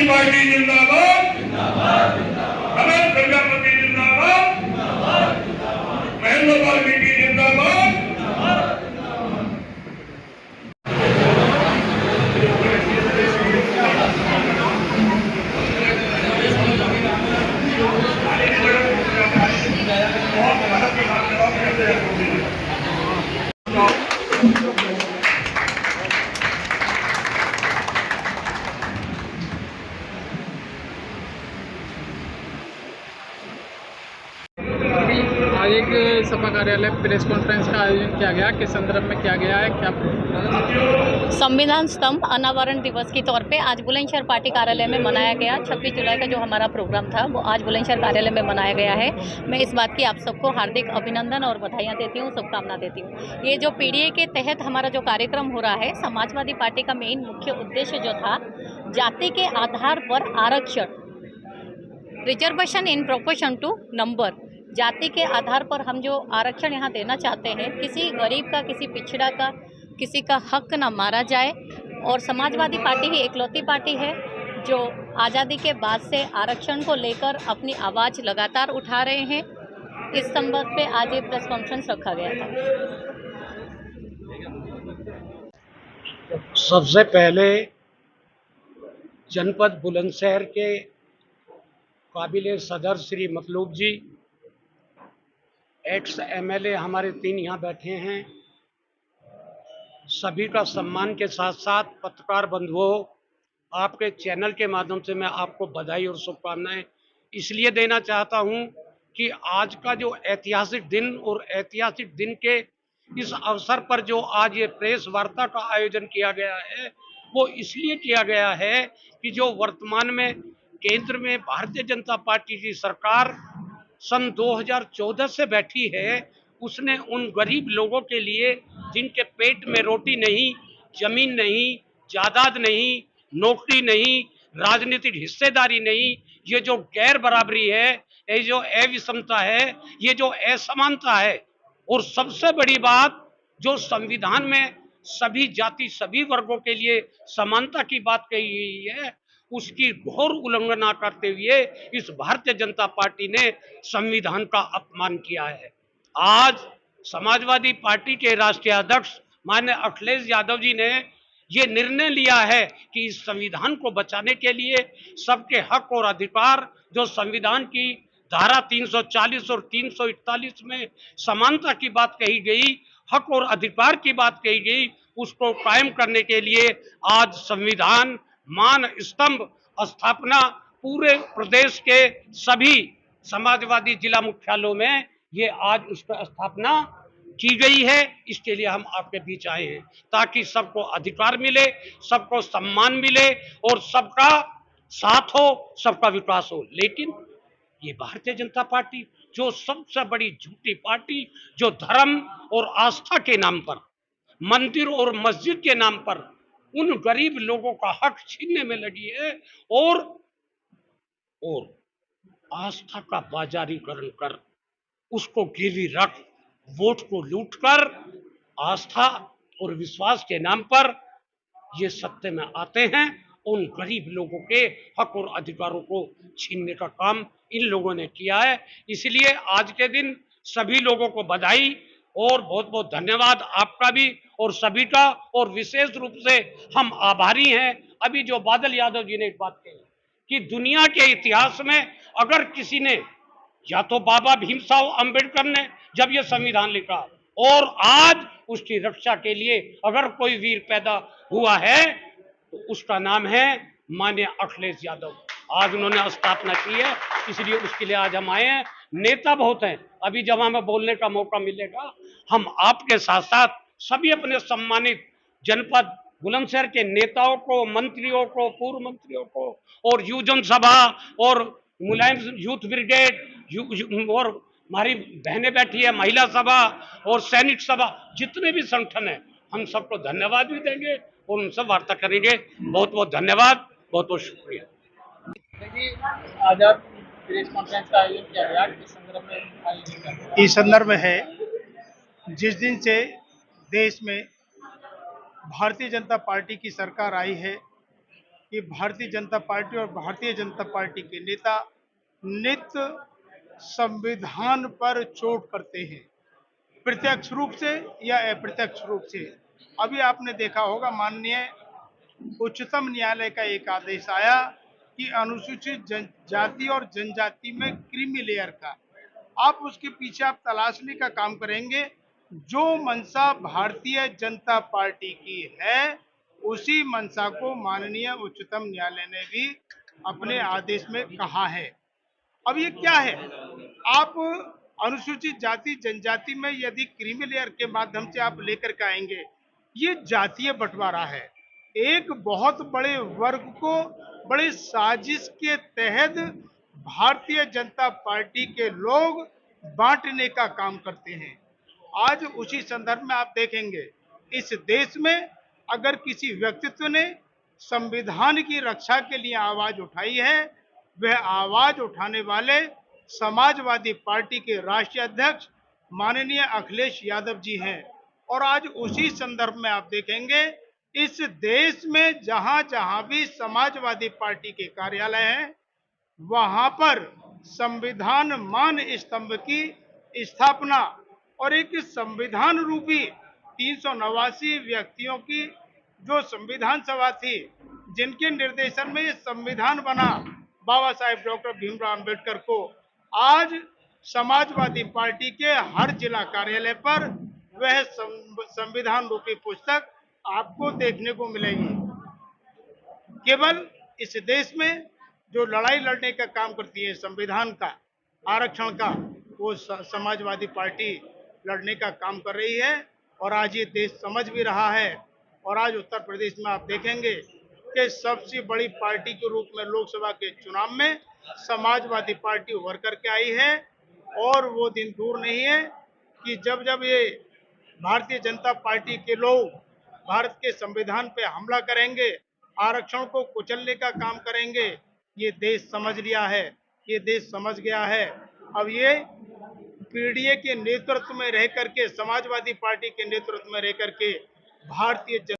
Samajwadi party जिंदाबाद, रमेश प्रजापति जिंदाबाद, महेंद्र वाल्मीकि जिंदाबाद। आज एक सपा कार्यालय प्रेस कॉन्फ्रेंस का आयोजन किया गया, किस संदर्भ में किया गया है, क्या? संविधान स्तंभ अनावरण दिवस के तौर पे आज बुलंदशहर पार्टी कार्यालय में मनाया गया। 26 जुलाई का जो हमारा प्रोग्राम था वो आज बुलंदशहर कार्यालय में मनाया गया है। मैं इस बात की आप सबको हार्दिक अभिनंदन और बधाइयाँ देती हूँ, शुभकामना देती हूँ। ये जो पीडीए के तहत हमारा जो कार्यक्रम हो रहा है, समाजवादी पार्टी का मेन मुख्य उद्देश्य जो था, जाति के आधार पर आरक्षण, reservation in proportion to number, जाति के आधार पर हम जो आरक्षण यहाँ देना चाहते हैं, किसी गरीब का, किसी पिछड़ा का, किसी का हक ना मारा जाए। और समाजवादी पार्टी ही एकलौती पार्टी है जो आज़ादी के बाद से आरक्षण को लेकर अपनी आवाज़ लगातार उठा रहे हैं। इस संबंध पे आज ये प्रेस कॉन्फ्रेंस रखा गया था। सबसे पहले जनपद बुलंदशहर के काबिले सदर श्री मतलूब जी, एक्स एमएलए हमारे 3 यहाँ बैठे हैं, सभी का सम्मान के साथ साथ पत्रकार बंधुओं, आपके चैनल के माध्यम से मैं आपको बधाई और शुभकामनाएं इसलिए देना चाहता हूं कि आज का जो ऐतिहासिक दिन और ऐतिहासिक दिन के इस अवसर पर जो आज ये प्रेस वार्ता का आयोजन किया गया है, वो इसलिए किया गया है कि जो वर्तमान में केंद्र में भारतीय जनता पार्टी की सरकार सन 2014 से बैठी है, उसने उन गरीब लोगों के लिए जिनके पेट में रोटी नहीं, जमीन नहीं, जायदाद नहीं, नौकरी नहीं, राजनीतिक हिस्सेदारी नहीं, ये जो गैर बराबरी है, ये जो अविषमता है, ये जो असमानता है, और सबसे बड़ी बात जो संविधान में सभी जाति सभी वर्गों के लिए समानता की बात कही गई है, उसकी घोर उल्लंघना करते हुए इस भारतीय जनता पार्टी ने संविधान का अपमान किया है। आज समाजवादी पार्टी के राष्ट्रीय अध्यक्ष माननीय अखिलेश यादव जी ने ये निर्णय लिया है कि इस संविधान को बचाने के लिए सबके हक और अधिकार, जो संविधान की धारा 340 और 341 में समानता की बात कही गई, हक और अधिकार की बात कही गई, उसको कायम करने के लिए आज संविधान मान स्तंभ स्थापना पूरे प्रदेश के सभी समाजवादी जिला मुख्यालयों में ये आज उसका स्थापना की गई है। इसके लिए हम आपके बीच आए हैं ताकि सबको अधिकार मिले, सबको सम्मान मिले और सबका साथ हो, सबका विकास हो। लेकिन ये भारतीय जनता पार्टी जो सबसे बड़ी झूठी पार्टी, जो धर्म और आस्था के नाम पर, मंदिर और मस्जिद के नाम पर उन गरीब लोगों का हक छीनने में लगी है और आस्था का बाजारीकरण कर, उसको गिरवी रख, वोट को लूटकर आस्था और विश्वास के नाम पर ये सत्ते में आते हैं। उन गरीब लोगों के हक और अधिकारों को छीनने का काम इन लोगों ने किया है। इसलिए आज के दिन सभी लोगों को बधाई और बहुत बहुत धन्यवाद आपका भी और सभी का, और विशेष रूप से हम आभारी हैं। अभी जो बादल यादव जी ने एक बात कही कि दुनिया के इतिहास में अगर किसी ने, या तो बाबा भीमराव अंबेडकर ने जब ये संविधान लिखा, और आज उसकी रक्षा के लिए अगर कोई वीर पैदा हुआ है तो उसका नाम है माननीय अखिलेश यादव। आज उन्होंने स्थापना की है, इसलिए उसके लिए आज हम आए हैं। नेता बहुत हैं, अभी जब हमें बोलने का मौका मिलेगा हम आपके साथ साथ सभी अपने सम्मानित जनपद बुलंदशहर के नेताओं को, मंत्रियों को, पूर्व मंत्रियों को, और युवजन सभा और मुलायम यूथ ब्रिगेड और हमारी बहनें बैठी है महिला सभा और सैनिक सभा, जितने भी संगठन है, हम सबको धन्यवाद भी देंगे और उनसे वार्ता करेंगे। बहुत बहुत धन्यवाद, बहुत बहुत शुक्रिया। आजाद प्रेस कॉन्फ्रेंस का आयोजन किया गया, किस संदर्भ में आयोजन किया गया? इस संदर्भ में है, जिस दिन से देश में भारतीय जनता पार्टी की सरकार आई है, कि भारतीय जनता पार्टी और भारतीय जनता पार्टी के नेता नित्य संविधान पर चोट करते हैं, प्रत्यक्ष रूप से या अप्रत्यक्ष रूप से। अभी आपने देखा होगा, माननीय उच्चतम न्यायालय का एक आदेश आया कि अनुसूचित जाति और जनजाति में क्रीमी लेयर का, आप उसके पीछे आप तलाशने का काम करेंगे। जो मंशा भारतीय जनता पार्टी की है, उसी मंशा को माननीय उच्चतम न्यायालय ने भी अपने आदेश में कहा है। अब ये क्या है? आप अनुसूचित जाति जनजाति में यदि क्रीमी लेयर के माध्यम से आप लेकर के आएंगे, ये जातीय बंटवारा है। एक बहुत बड़े वर्ग को बड़े साजिश के तहत भारतीय जनता पार्टी के लोग बांटने का काम करते हैं। आज उसी संदर्भ में आप देखेंगे, इस देश में अगर किसी व्यक्तित्व ने संविधान की रक्षा के लिए आवाज उठाई है, वह आवाज उठाने वाले समाजवादी पार्टी के राष्ट्रीय अध्यक्ष माननीय अखिलेश यादव जी हैं। और आज उसी संदर्भ में आप देखेंगे, इस देश में जहां जहां भी समाजवादी पार्टी के कार्यालय हैं, वहां पर संविधान मान स्तंभ की स्थापना और एक संविधान रूपी 389 व्यक्तियों की जो संविधान सभा थी, जिनके निर्देशन में ये संविधान बना, बाबा साहेब डॉक्टर भीमराव अंबेडकर को, आज समाजवादी पार्टी के हर जिला कार्यालय पर वह संविधान रूपी पुस्तक आपको देखने को मिलेगी। केवल इस देश में जो लड़ाई लड़ने का काम करती है संविधान का, आरक्षण का, वो समाजवादी पार्टी लड़ने का काम कर रही है। और आज ये देश समझ भी रहा है। और आज उत्तर प्रदेश में आप देखेंगे कि सबसे बड़ी पार्टी के रूप में लोकसभा के चुनाव में समाजवादी पार्टी उभर करके आई है। और वो दिन दूर नहीं है कि जब जब ये भारतीय जनता पार्टी के लोग भारत के संविधान पे हमला करेंगे, आरक्षण को कुचलने का काम करेंगे। ये देश समझ लिया है, ये देश समझ गया है। अब ये पीडीए के नेतृत्व में रह करके, समाजवादी पार्टी के नेतृत्व में रह करके भारतीय